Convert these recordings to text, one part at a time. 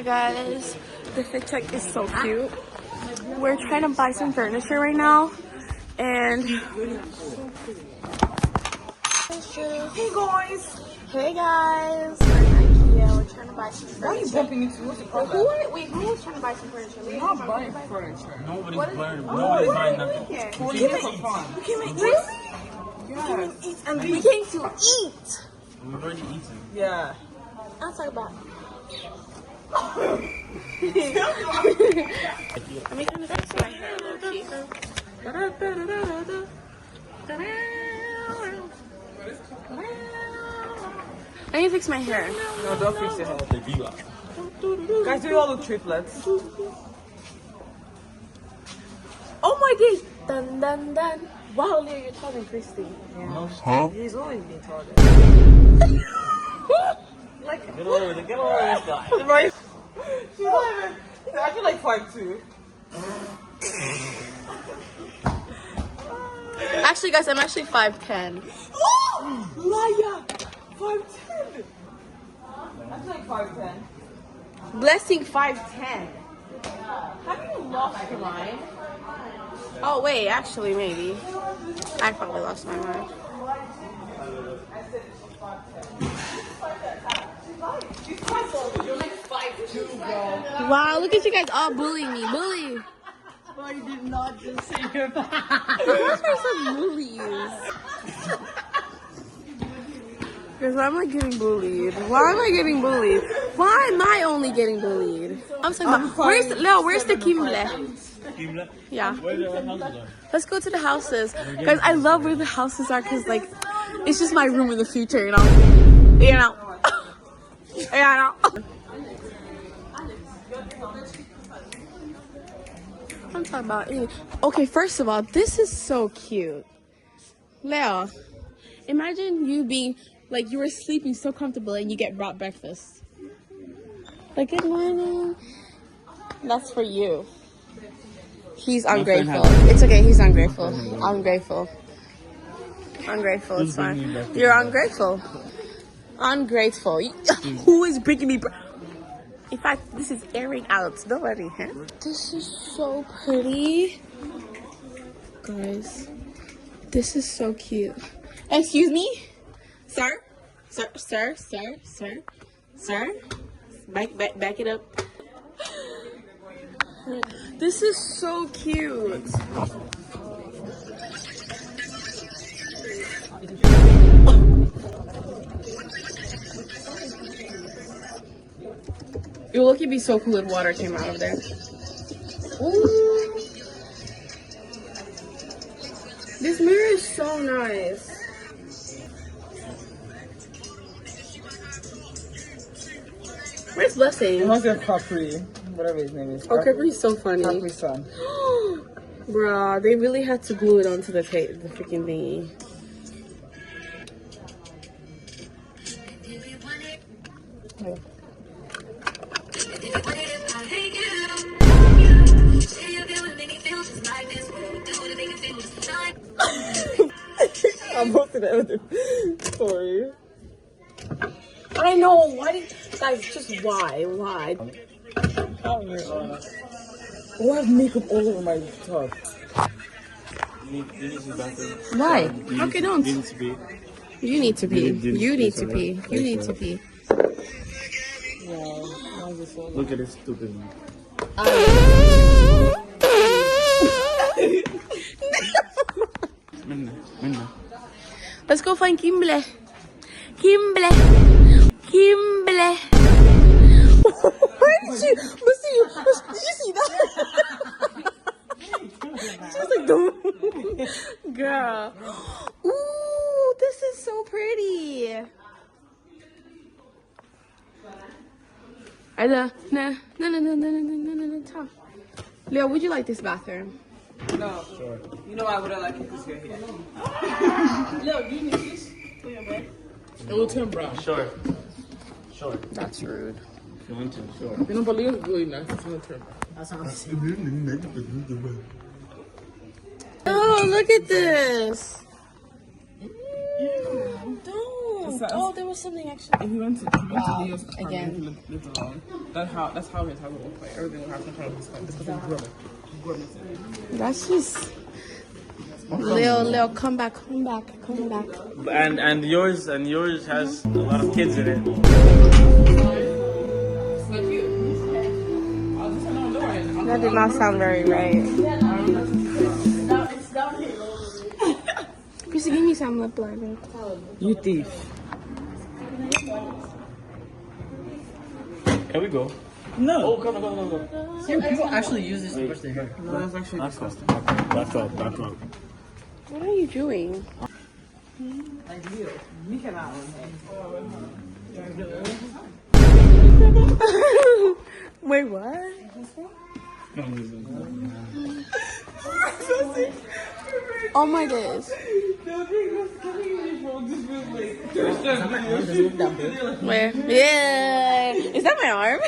guys, the fit check is so cute. We're trying to buy some furniture right now, and hey guys, we're at Ikea. We're trying to buy some furniture. Why are you bumping into who was trying to buy some furniture? We're not buying furniture. Nobody's buying nothing. We came in really? Yeah. And we came to eat. We've already eaten. Yeah. I'll talk about it. Let me kind of fix my hair a little bit. I need to fix my hair. No, don't fix your hair. Guys, do you all look triplets? Oh my days! Dun dun dun. Wow, Leo, you're taller than Christy. Yeah. Huh? He's always been taller. Get over this guy. She's not even. I feel like 5'2". Actually, guys, I'm actually 5'10". Liar! 5'10". I feel like 5'10". Blessing 5'10". Have you lost your mind? Oh wait, actually maybe. I probably lost my mind. Wow, look at you guys all bullying me. Bully. I did not just say your You guys are some bullies. Because why am I getting bullied? Why am I getting bullied? Why am I only getting bullied? I'm talking about, where's the Kimble? Yeah. Where the houses are? Let's go to the houses. Guys, I love where the houses are because, like, it's just my room in the future, you know? You know? Yeah, I know. I'm talking about it. Okay, first of all, this is so cute. Leo, imagine you being, like, you were sleeping so comfortable and you get brought breakfast. Like, good morning. That's for you. He's ungrateful. It's okay, he's ungrateful. Ungrateful. Ungrateful, it's fine. You're ungrateful. Ungrateful. Who is bringing me in fact, this is airing out. Don't worry, huh? This is so pretty. Guys, this is so cute. Excuse me? Sir? Sir? Back it up. This is so cute. It would be so cool if water came out of there. Ooh. This mirror is so nice. Where's Blessing? It must be Capri, whatever his name is. Oh, Capri is so funny. Capri's son. Bruh, they really had to glue it onto the freaking thingy. Oh. I'm posting everything. Sorry. I know. Why did guys? Just why? Why? Oh, I have makeup all over my top. Why? Okay, don't. Needs to be. You need to pee. You need to pee. You need to pee. Look at this stupid one. Let's go find Kimble. Kimble. Kimble. Where did you? Did you see that? She was like, don't. Girl. Ooh, this is so pretty. No. Leo, would you like this bathroom? No. Sure. You know I wouldn't like it because you're here. Leo, do you need this for your bed? It will turn brown. Sure. That's rude. If you want to, sure. You know, but Leo's really nice. It's going to turn brown. That's what I'm saying. Oh, look at this. Don't. says. Oh, there was something actually. If he went to Leo's apartment, Again. he lived alone. That's how his house would look like. Everything would have some kind of his home. This was gourmet. That's just. Leo, come back. And yours has a lot of kids in it. That did not sound very right. Chrissy, give me some lip liner. You thief. Can we go? No. Oh, go. People actually use this to brush their hair. No, that's actually disgusting. Back up. What are you doing? Like you. You cannot Wait, what? Oh my days. Where? Yeah. Is that my arm?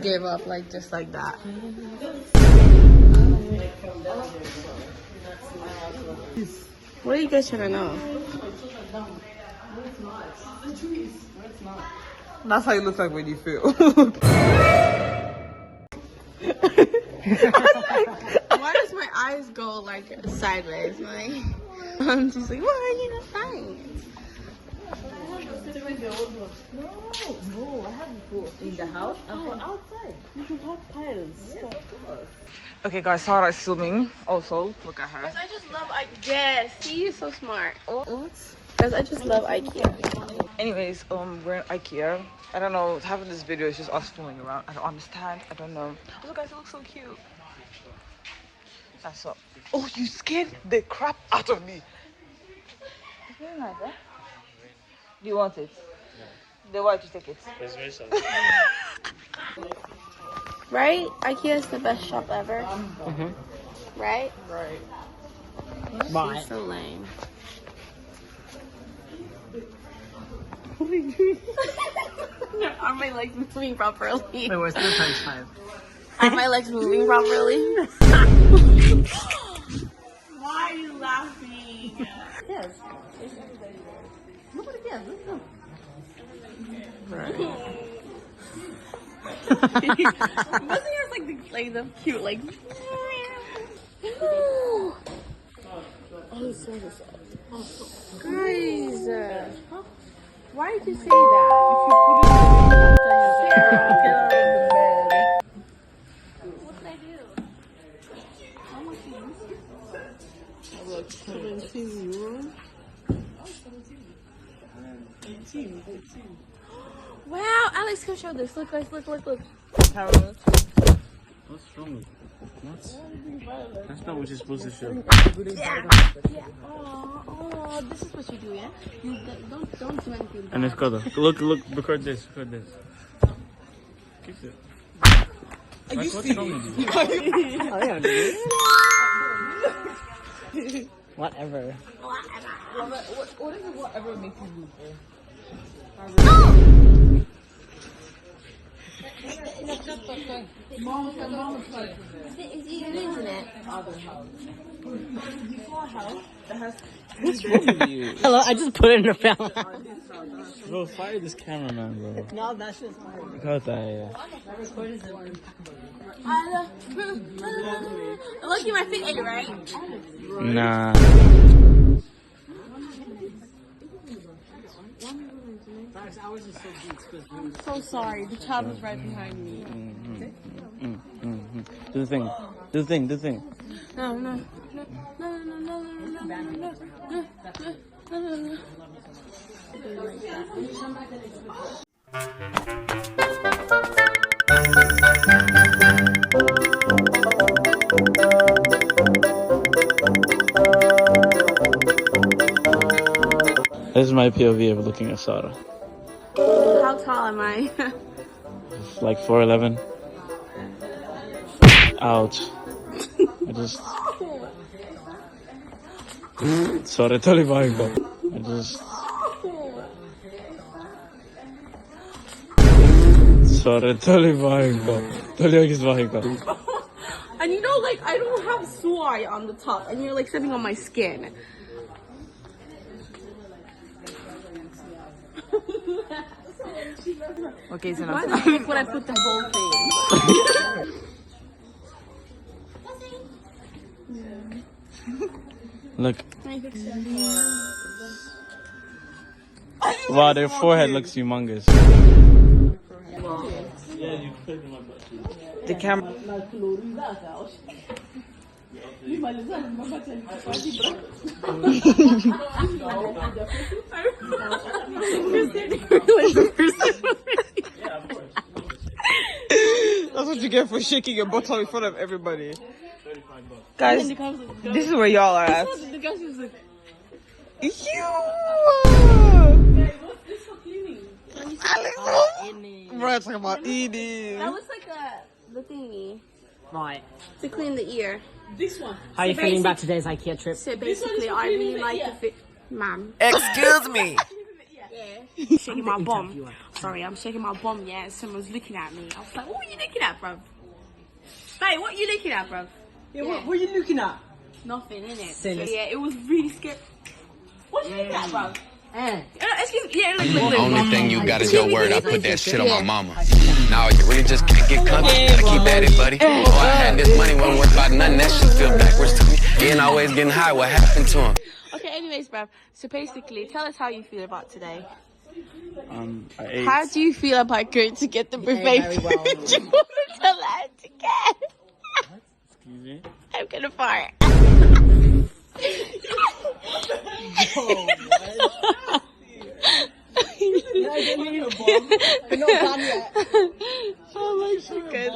Give up like just like that. What are you guys trying to know? That's how you look like when you feel. Why does my eyes go like sideways? Like I'm just like, why are you not fine? No, I haven't put in the house. I put outside. You should have piles. Yes, of course. Okay, guys, SAARA is filming. Also, look at her. I just love Ikea. See, you're so smart. Guys, I just love Ikea. Anyways, we're in Ikea. I don't know. Having this video is just us fooling around. I don't understand. I don't know. Also, guys, it looks so cute. That's up. Oh, you scared the crap out of me. It's very nice, eh? Do you want it? Then why don't you take it? Right? Ikea is the best shop ever. Right? Right. Bye. So lame. Are my legs moving properly? Wait, we're still times 5. Are my legs moving properly? Why are you laughing? Yes. Nobody cares. Let's go. Nothing has like the like the cute like. Guys, why did you say that? Sarah. What did I do? How much is this? €17. Wow, Alex, come show this. Look, guys, look. What's wrong with what? That's not what you're supposed to show. Yeah. Oh, this is what you do, yeah? You don't do anything bad. And it's color. Look, record this. Kiss it. Like, what's wrong with you? Whatever. What is it? Whatever makes you move? Is he on the internet? Hello, I just put it in the family. Bro, fire this cameraman, bro. No, that's just fine. Because yeah. Look at my feet, right? Nah. So sorry, the child was right behind me. Do the thing. No. This is my POV of looking at SAARA. How tall am I? It's like 4'11". Ouch. I just... Sorry, totally vago. I just... Sorry, totally vago. Totally vago. And you know, like, I don't have soy on the top, and you're like stepping on my skin. Okay, so Why now. the heck would I put the whole thing? Look. Wow, their forehead looks humongous. Yeah, you put them up. The camera. That's what you get for shaking your butt in front of everybody. Guys, this is where y'all are at. The guy was like, We're talking about eating. that looks like the thingy Right. to clean the ear. This one. How are you feeling about today's IKEA trip? So basically, I really like the fit. Ma'am. Excuse me. Shaking my bum. Sorry, I'm shaking my bum, yeah, and someone's looking at me. I was like, what are you looking at, bruv? Hey, what are you looking at, bruv? Yeah, what are you looking at? Nothing, innit? So, Silly. yeah, it was really scary. What are you looking at, bro? Excuse me, yeah, look. Only thing you got is your word. I put that shit on my mama. Now you really just can't get comfy. Gotta keep at it, buddy. Oh, I had this money, wasn't worth about nothing. That shit feel backwards to me. He ain't always getting high. What happened to him? Okay, anyways, bruv. So basically, tell us how you feel about today. I ate. How do you feel about going to get the buffet very well. food you weren't allowed to get? Excuse me? I'm gonna fart. Oh my god.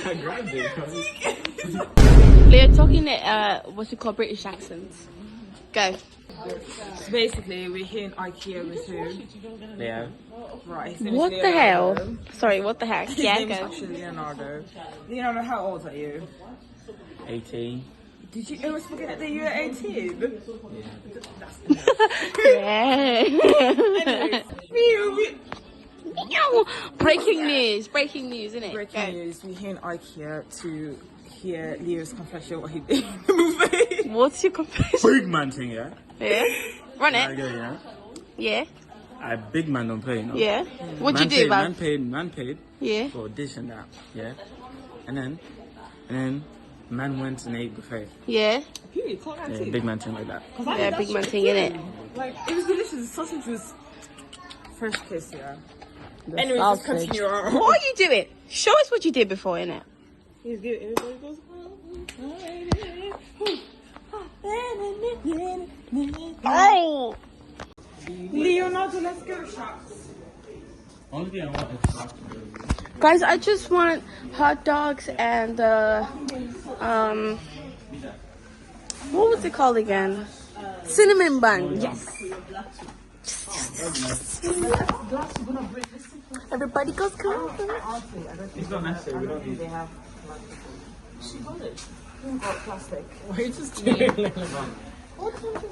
I grabbed it. They're talking what's it called, British accents. Go. So basically, we're here in IKEA with who? Yeah. Right. His name is What the Leonardo. hell? Sorry, what the heck? His Yeah, name is go. actually Leonardo. Leonardo, how old are you? 18. Did you always forget that you were 18? Yeah. Breaking news, isn't it? Breaking news, we're here in IKEA to hear Leo's confession what he did in the movie. What's your confession? Big man thing, yeah? Yeah. Run I it. go, yeah? Yeah. I big man don't play, no? Yeah. What'd you do, man man? Man paid Yeah. for this and that, yeah? And then man went and ate buffet. Yeah. Period, can't I Yeah, see? big man thing like that. Yeah, big man thing, innit? Like, it was delicious. The sausage was fresh kiss, yeah. Anyway, just continue on. What are you doing? Show us what you did before, innit? He's good. Everybody goes, Oh! Leonardo, let's go shots. Only thing I want is Guys, I just want hot dogs and what was it called again? Cinnamon bun. Yes. Everybody goes crazy. It's not necessary, we don't need it. Plastic.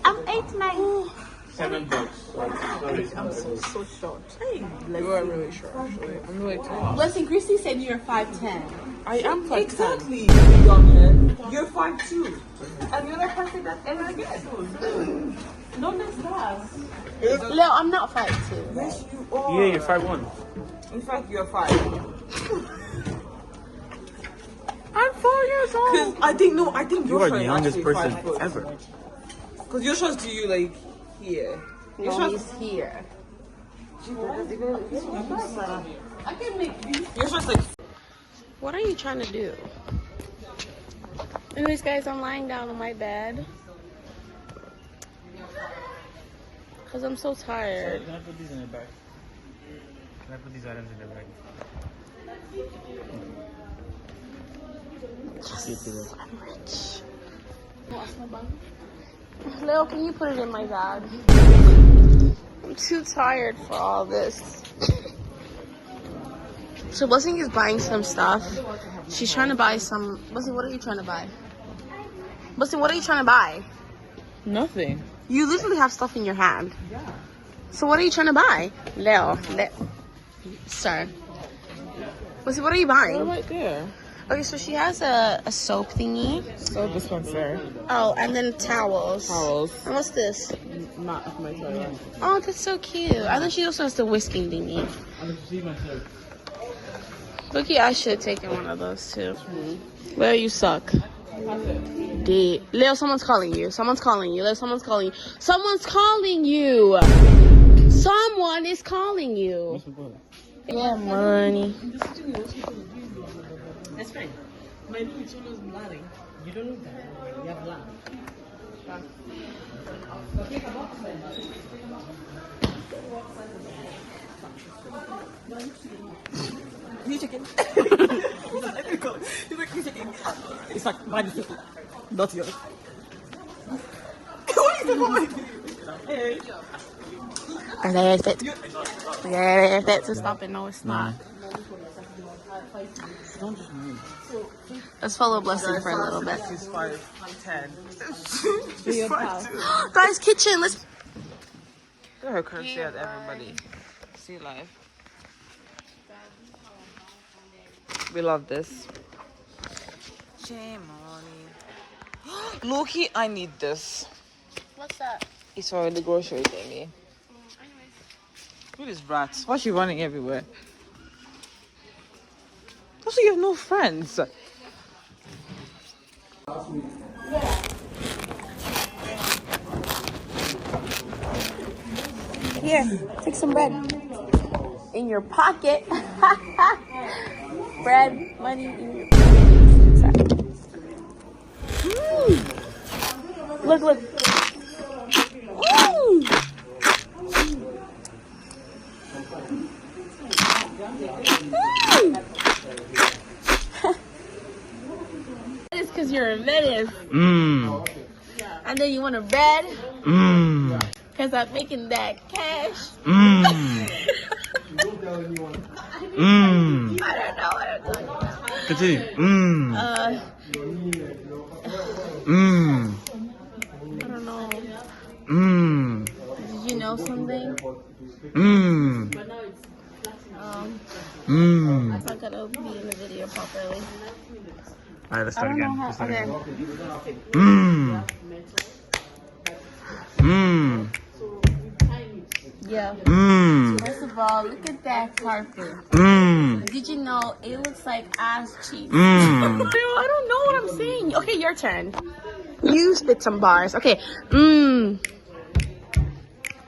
I'm 8-9. $7. So short. You are really short, actually. I'm really tall. Listen, Christy said you're 5'10". I am 5'10". Exactly. Younghead. You're 5'2". And you're not happy that ever again. Don't miss that. Leo, I'm not 5'2". Yes, you are. Yeah, you're 5'1". In fact, you're 5. I'm 4 years old. Because I think You your are shirt the is youngest actually person 5 foot. ever. Because your shirts to you like here. Your No, shirts he's here. I can make these. your shirts like. What are you trying to do? Anyways, guys, I'm lying down on my bed. Because I'm so tired. Can I put these in the bag? Can I put these items in the bag? Yes, I'm rich. Leo, can you put it in my bag? I'm too tired for all this. So Blessing is buying some stuff. She's trying to buy some. Blessing, what are you trying to buy? Blessing, what are you trying to buy? Nothing. You literally have stuff in your hand. Yeah. So what are you trying to buy? Leo. Sir. Blessing, what are you buying? Right there. Okay, so she has a soap thingy. Soap dispenser. Oh, and then towels. Towels. And what's this? Not of my toilet. Oh, that's so cute. And then she also has the whisking thingy. Looky, I should have taken one of those too. Leo, you suck. Leo, someone's calling you. Someone's calling you. Leo, someone's calling you. Someone's calling you. Someone is calling you. Yeah, money. That's fine. My picture was blurring. You don't look that. You have blur. You chicken. It's like mine is not yours. What is the moment? Hey. Forget it. Forget it. So stop it. No, it's not. Let's follow Blessing for a little bit. She's 5'10". Guys, kitchen. Let's. Look at her currency at everybody. See life. We love this. Shame on you. Loki, I need this. What's that? It's for the grocery thingy. Look at this rat. Why is she running everywhere? Also, you have no friends. Here, take some bread. In your pocket. Bread, money in your pocket. Look, look. It's because you're a menace. And then you want a bread. Because I'm making that cash. I don't know what I'm talking about. Continue. I don't know. Did you know something? I'm not gonna be in the video properly. Alright, let's start again. Let's start again. Yeah. First of all, look at that carpet. Did you know it looks like ass cheeks? I don't know what I'm saying. Okay, your turn. You spit some bars. Okay.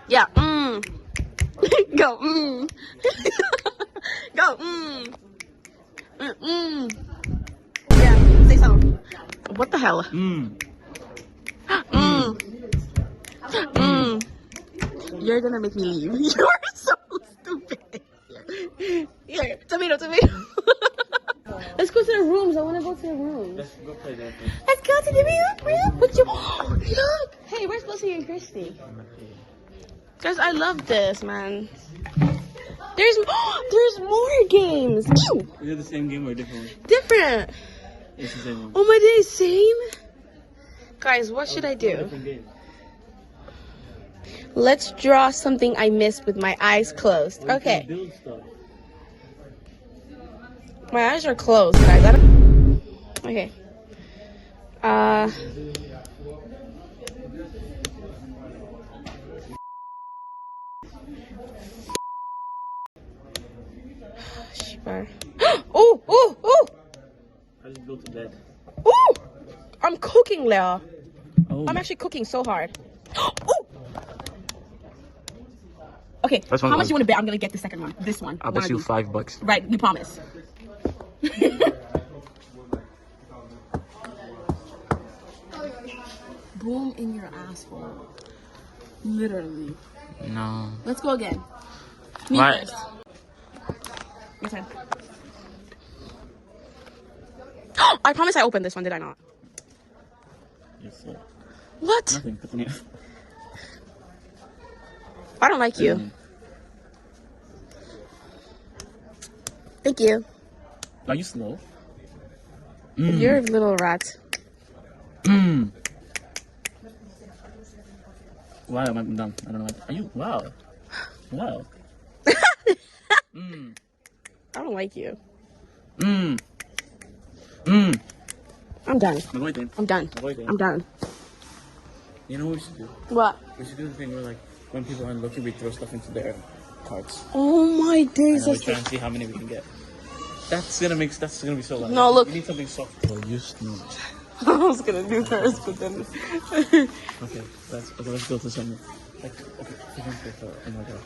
Yeah. Go. Go. Yeah. Say something. What the hell? You're gonna make me leave. You're so stupid. Here, tomato. Let's go to the rooms. I want to go to the rooms. Let's go play that. Let's go to the room. Look. Hey, where's Blessing and Christy? Guys, I love this, man. There's more games. Ew. Is it the same game or different one? Different. It's the same one. Oh my days, same. Guys, what should I do? Different game. Let's draw something I missed with my eyes closed. Okay. Build stuff. My eyes are closed, guys. I don't... Okay. Oh! I just built a bed. Oh! I'm cooking, Leo. Oh. I'm actually cooking so hard. Oh! Okay, First one how much goes. you want to bet I'm gonna get the second one? This one. I'll One bet of you these. $5. Right, you promise. Boom in your asshole. Literally. No. Let's go again. Me Right. first. Your turn. I promise I opened this one, did I not? Yes, sir. What? Nothing. Continue. I don't like you. Thank you. Are you slow? You're a little rat. Wow, I'm dumb. I don't know. Are you? Wow. Wow. I don't like you. I'm done. Avoid I'm done. Avoid it. I'm done. You know what we should do? What? We should do the thing where, like, when people aren't looking, we throw stuff into their carts. Oh my And days. then we try and see how many we can get. That's gonna be so loud. No, look. You need something soft. Well, you snooze. I was gonna do hers, but then. Okay, let's go to something. Like, oh my god.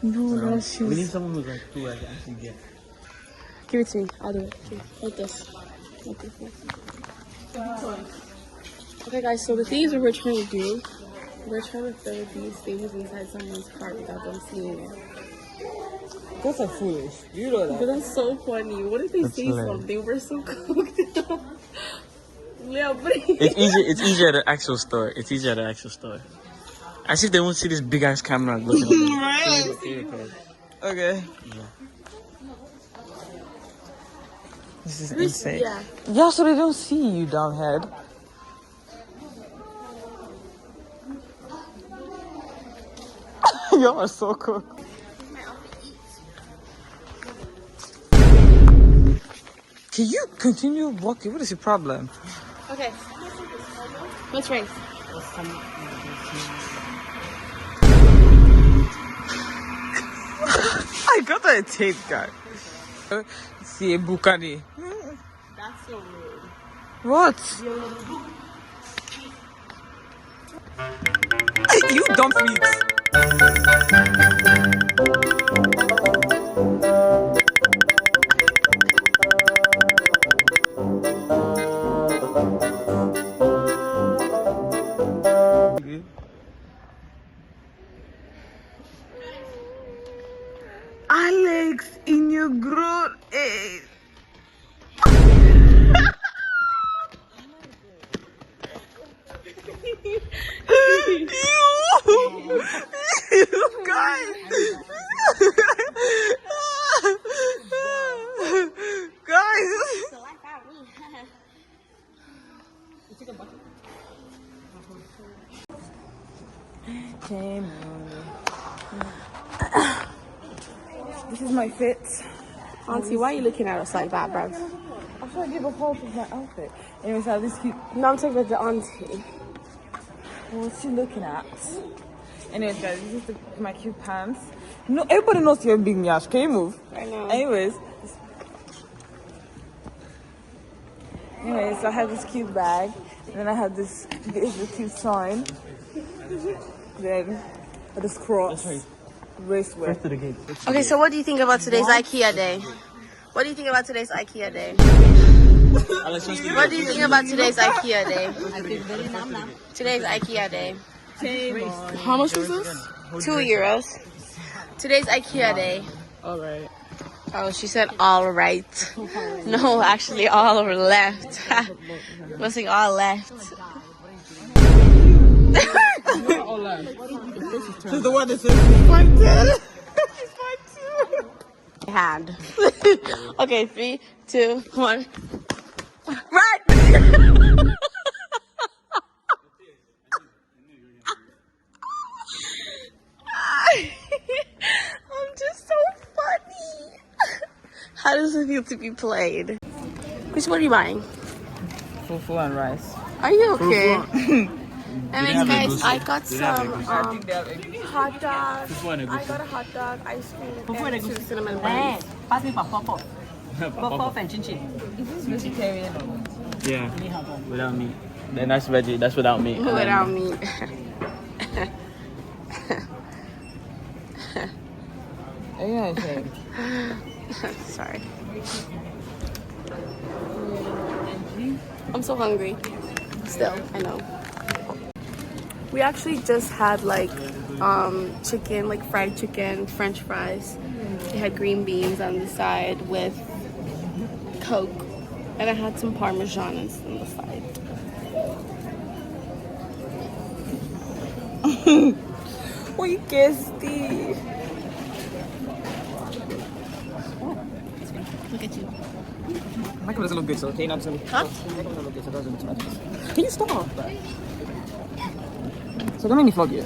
No, that's We shoes. need someone who's like who I can actually get. Give it to me. I'll do it. Here, like this. Like this. Okay, guys. So the things that we're trying to do, we're trying to throw these things inside someone's cart without them seeing it. That's like foolish. You know that. But that's so funny. What if they say hilarious. something? We're so cooked up. Yeah, but It's easier at the actual store. It's easier at the actual store. As if they won't see this big ass camera looking at them. Right. Okay. This is insane. yeah. Yeah, so they don't see you, dumbhead. Y'all are so cool. Can you continue walking? What is your problem? Okay. Let's race. I got a tape guy. See a Bukani. That's so rude. What? You dumb feet. Alex, in your grown age. You guys. Guys. This is my fit. Auntie, why are you looking at us like that, bruv? I'm trying to give a pulse of my outfit. Anyways, I have this cute. No, I'm talking about the auntie. What's she looking at? Anyways, guys, this is my cute pants. No, everybody knows you're a big nyash. Can you move? I know. Anyways, so I have this cute bag. And then I have this cute sign. Then this cross. Raceway. Okay, so what do you think about today's IKEA day? What do you think about today's IKEA day? What do you think about today's IKEA day? Today's IKEA day. How much was this? €2. Today's IKEA day. All right. Oh, she said all right. No, actually all left. Blessing all left. She's the one that says she's fine too. She's fine too. Hand. Okay, 3, 2, 1. Right. I'm just so funny. How does it feel to be played? Chris, what are you buying? Fufu and rice. Are you okay? Anyways, guys, I got some hot dogs. I got a hot dog, ice cream, and 2 cinnamon buns. Pass me Pop and Chin Chin. Is this vegetarian or what? Yeah, without meat. Then that's veggie. That's without meat. Without meat. Yeah, okay. Sorry. I'm so hungry. Still, I know. We actually just had like chicken, like fried chicken, French fries. They had green beans on the side with Coke, and I had some Parmesan on the side. We guesty. Look at you. Makeup doesn't look good, so okay, not so. Huh? Makeup doesn't look good, so it doesn't look too much. Can you stop? So don't make me flog you.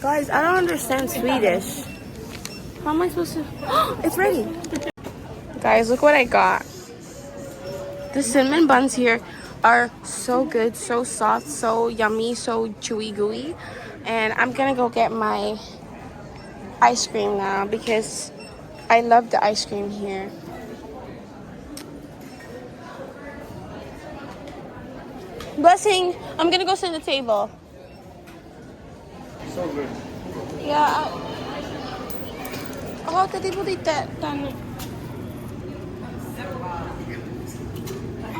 Guys, I don't understand Swedish. How am I supposed to? It's ready. Guys, look what I got. The cinnamon buns here are so good, so soft, so yummy, so chewy gooey. And I'm gonna go get my ice cream now because I love the ice cream here. Blessing, I'm gonna go sit at the table. So good. Yeah. Oh, tadi po dito.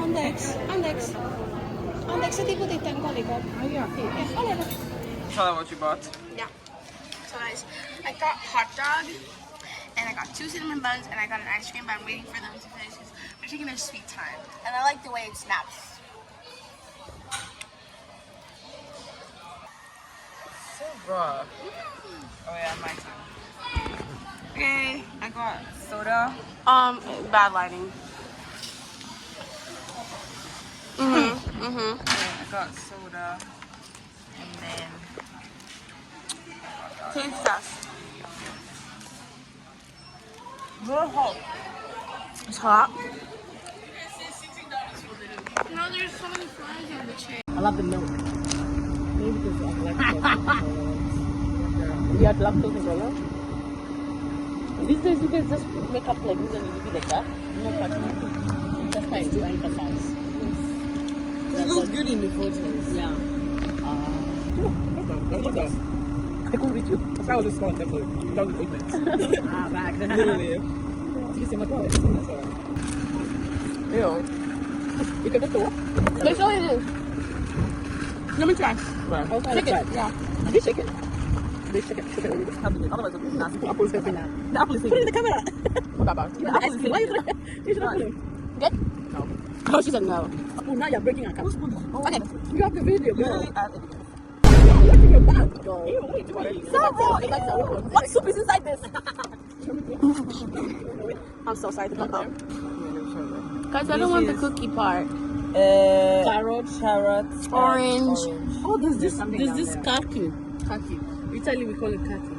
Andex. Tadi po dito. Ang kalikot. Oh, yeah. Tell them what you bought. Yeah. So guys, I got hot dog, and I got 2 cinnamon buns, and I got an ice cream, but I'm waiting for them to finish because they're taking their sweet time. And I like the way it snaps. So rough. Oh yeah, my turn. Okay, I got soda. Bad lighting. Okay, I got soda. And then Taste test. very hot. It's hot. No, there's so many flies on the chair. I love the milk. Maybe because I like lactose. You have lactose intolerant? These days you can just make up like this and it will be like that. No cartoon. That's fine. Do emphasize. It looks good in the photos. Yeah. I could reach you. That's why I was just small temple. Without the equipment. Back. Literally. You see my God. Ew. You can just walk. Let's show you this. Let me try. Shake it. Yeah. Did you shake it? They shake it. Shake it. Otherwise, it's nasty. The apple is helping now. The apple is. Put it in the camera. What about? The apple is. Why is it? You should have put it. Good? No. Oh, she said no. Oh, now you're breaking our cup. Okay. You have the video, girl. So wrong. What soup is inside this? I'm so sorry to come out. Guys, I don't want the cookie part. Carrots. Orange. Oh, there's this kaki. Kaki. Italy we call it kaki.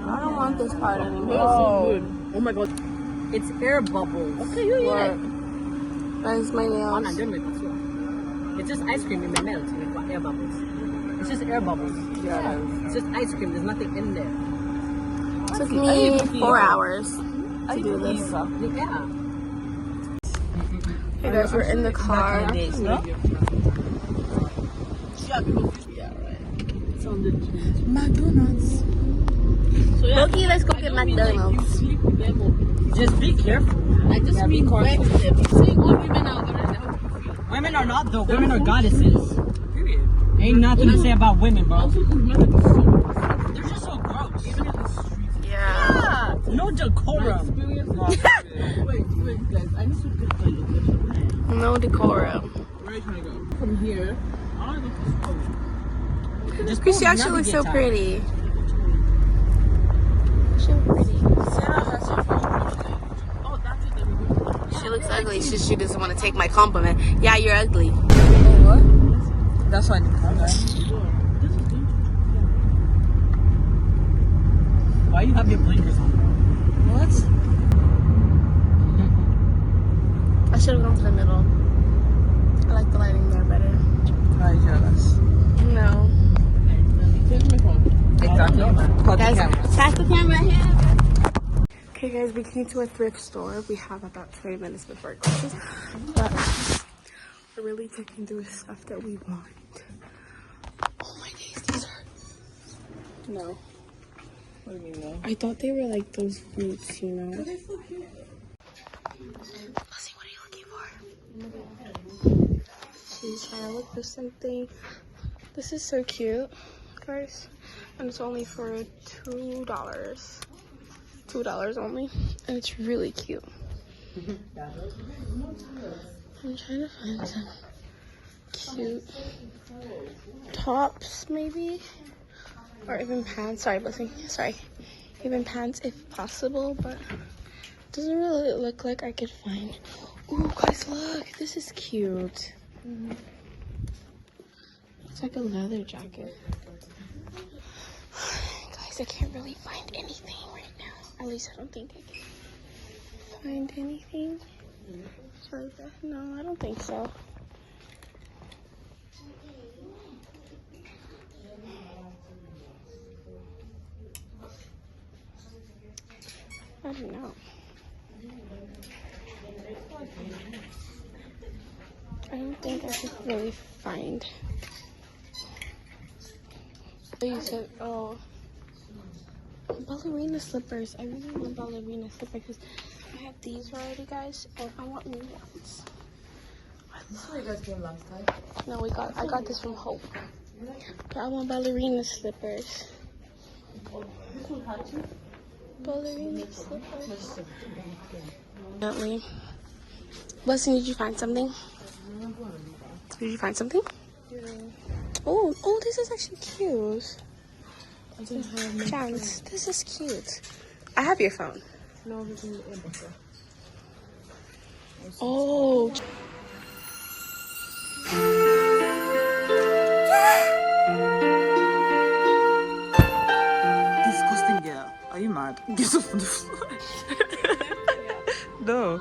I don't want this part anymore. Oh, so good. Oh my god. It's air bubbles. Okay, you eat it. That is my nails. It's just ice cream in the melt with air bubbles. It's just air bubbles. Yeah. It's just ice cream. There's nothing in there. It took me 4 hours to do this. Yeah. Hey guys, we're in the car. McDonald's. So yeah, Loki, let's go get McDonald's. just be careful. I just mean wet them. Saying all women are gonna. Women are not though. Women are goddesses. Ain't nothing to say about women, bro. They're just so gross. Even in the streets. Yeah. No decorum. Wait, guys. I need to get my location. No decorum. Where are you trying to go? From here. I want to go to the store. Just Chrissy actually looks so pretty. So pretty. Sarah has her phone. Oh, that's it. She looks ugly. She doesn't want to take my compliment. Yeah, you're ugly. What? That's why I didn't come back. Why you have your blinkers on, bro? What? I should have gone to the middle. I like the lighting there better. Are you jealous? No. Exactly. Guys, tap the camera here. Okay, guys, we came to a thrift store. We have about 20 minutes before it closes, but we're really picking through stuff that we want. Oh my days, these are. No. What do you mean, no? I thought they were like those boots, you know. Let's see, what are you looking for? She's trying to look for something. This is so cute, guys. And it's only for $2. $2 only. And it's really cute. I'm trying to find some cute tops, maybe. Or even pants. Sorry, Blessing. Sorry. Even pants if possible, but it doesn't really look like I could find. Ooh, guys, look. This is cute. Looks like a leather jacket. Guys, I can't really find anything right now. At least I don't think I can find anything. Sorry, no, I don't think so. I don't know. I don't think I could really find. You said, oh, ballerina slippers. I really want ballerina slippers because I have these already, guys, and I want new ones. This one you guys came last time. No, I got this from Hope. But I want ballerina slippers. Ballerina slippers. Definitely. Blessing, did you find something? Did you find something? Yeah. Oh, this is actually cute. Chance, this is cute. I have your phone. No, it's in the inbox. Oh. Disgusting girl. Are you mad? Get off the floor. No.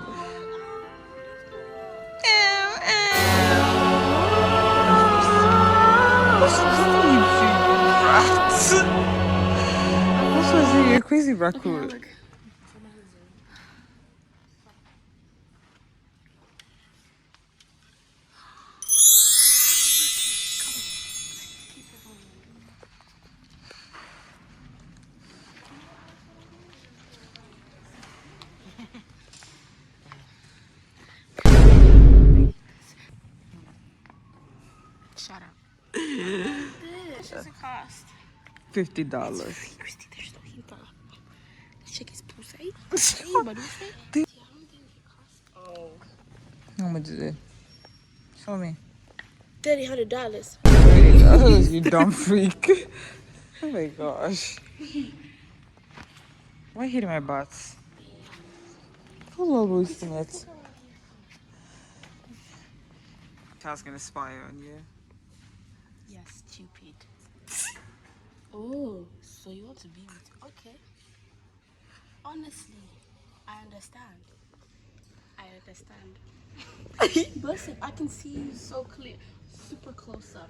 What's wrong with you, rat? What's was it? You're a crazy raccoon. Okay, look. Shut up. This does it cost? $50. Christy, there's no heat. This chick is pussy. But what is it? Yeah, I don't think it costs. Oh. How much is it? Show me. $300. $30, you dumb freak. Oh my gosh. Why are you hitting my butt? How roasting it? Child's gonna spy on you. Yes, stupid. Oh, so you want to be with... Okay. Honestly, I understand. Listen, I can see you so clear. Super close up.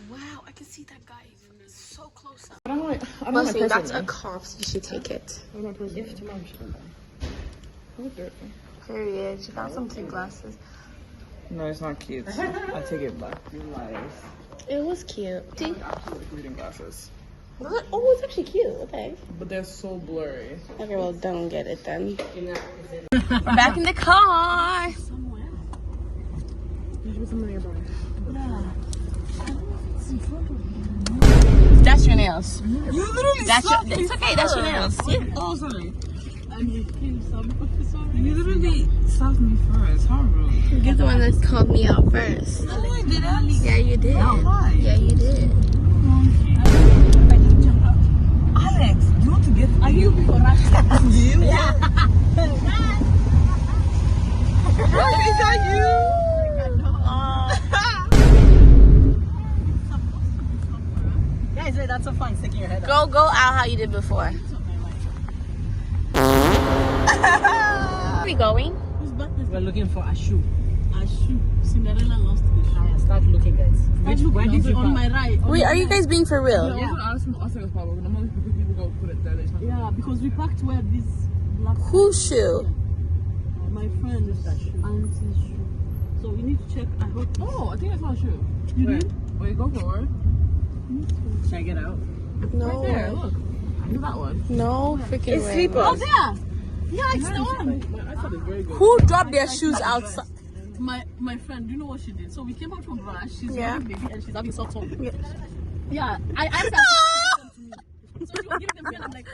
Wow, I can see that guy so close up. I don't want Listen, that's a corpse. You should take it. Give it to mom. Period. She found some cute glasses. No, it's not cute. I take it back. You liars. It was cute. See? Reading glasses. What? Oh, it's actually cute. Okay. But they're so blurry. Okay, well, don't get it then. We're back in the car. That's your nails. You literally It's okay. That's your nails. Yeah. Oh, sorry. You literally slapped me first. How rude. You're the one that called me out first. No, I didn't. Yeah, you did. Why? Yeah, you did. Alex, do you want to get... Are you before us? You? Yeah. Is that you? Guys, wait, that's so fun sticking your head Go out how you did before. Where are we going? We're looking for a shoe. A shoe. Cinderella lost the shoe. Start looking, guys. Where did you on my right? Wait, are you guys being for real? Yeah. Yeah, because we parked where this black... Whose shoe? My friend's auntie's shoe. So we need to check. I hope... Oh, I think I saw a shoe. You did? Wait, go for it. Should I get out? No. Right there, look. Look at that one. No freaking way. Oh, there! Yeah, it's the one. My eyesight is very good. Who dropped their shoes outside? My friend, do you know what she did? So we came out from Brush. She's Yeah. having baby and she's having soft tongue. Yeah. Yeah, I asked her to give them to me. So she was giving them to me and I'm like...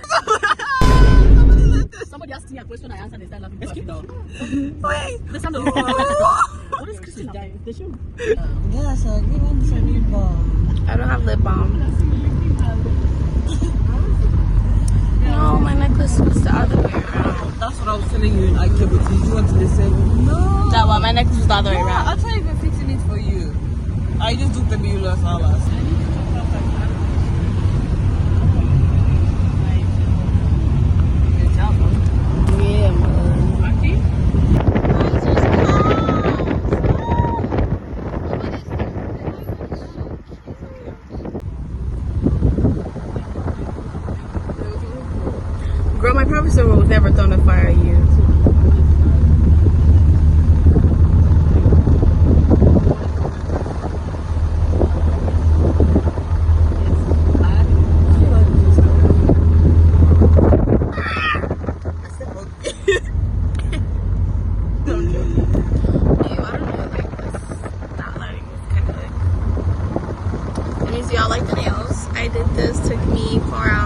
Somebody asked me a question, I answered, they started laughing. Excuse me. Wait. They sounded like... What is Christy dying? The shoe? Yeah, so give me some lip balm. I don't have lip balm. No, my necklace was the other way around. That's what I was telling you in Ikea, but you want to listen? No. That one, my necklace was the other way around. I'll try even fixing it for you. I just do the Beulah Salas. Yeah, man. Girl, my professor will never throw a fire at you. Y'all like the nails? I did this. Took me 4 hours.